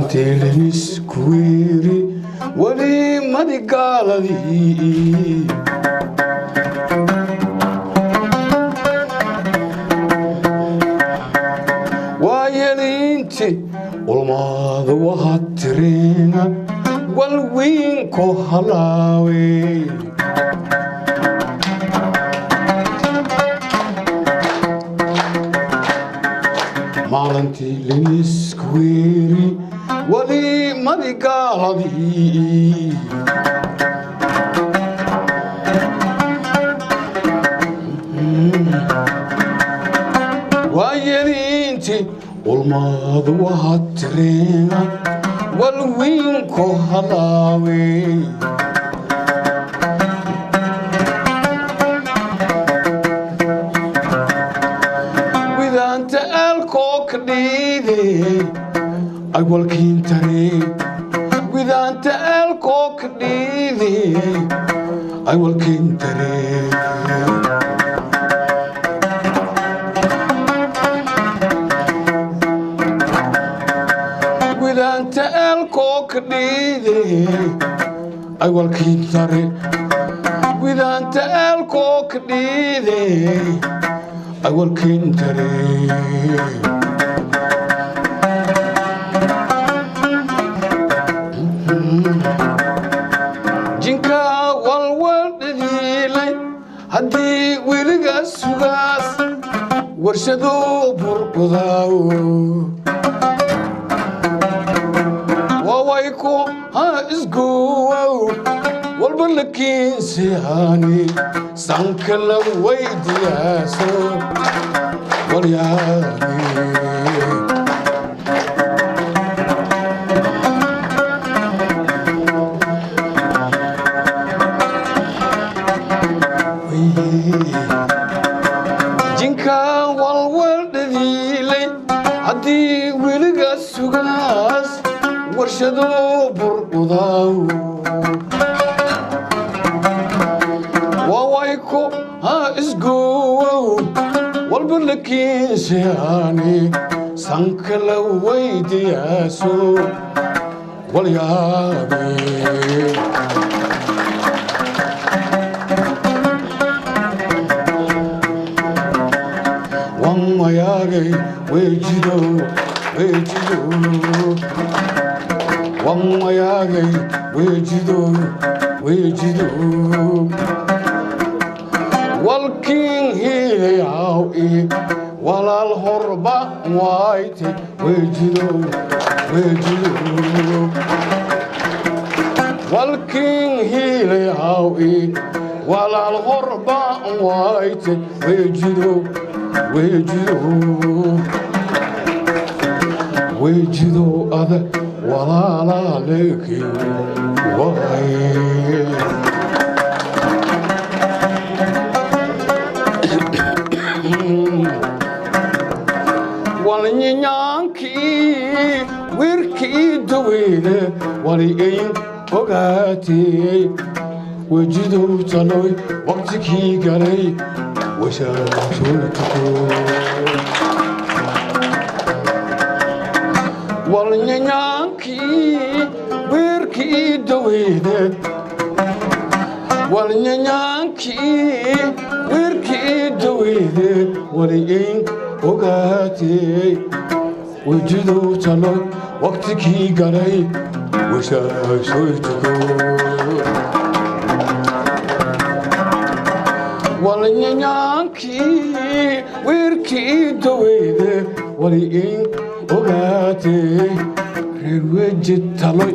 maalintii laysku weeri weli madigaaladii waa yelinti ulmaada waxaad tireena walwiinko halaawe maalintii laysku weeri weli madigaaladii waa yelinti ulmaadu waxaad tireena walwiinko halaawe widaanta aalkoo ka dhiide ay walkiin tare widaanta aalkoo ka dhiide ay walkiin tare widaanta aalkoo ka dhiide ay walkiin tare widaanta aalkoo ka dhiide ay walkiin tare jinka walwaldhadiilay haddii weligaas sugaas warshadoo burqudaawo wawayku ha isgowow walba lakiinsihaani sanka la weydiyaaso walyaani jinka walwaldhadiilay haddii weligaas sugaas warshadoo burqudaawo wawayku ha isgowow walba lakiinsihaani sanka la weydiyaaso walyaabe wammayaagay wejido wejido wammayaagay wejido wejido walkiin hiilayaw ii walaal horba waayte wejido wejido walkiin hiilayaw ii walaal horba waayte wejido wejido wejido ada walaalaaleki waaye walnyanyaankii wiirkii daweyne waligayn ogaatee wejidow taloy waqtikii galay washaashoytuko walnyanyaankii wiirkii daweyne walnyanyaankii wiirkii daweyne waligayn ogaatee wejidow taloy waqtikii galay washaashoytuko walnyanyaankii wiirkii daweyne waligayn ogaatee reer weji taloy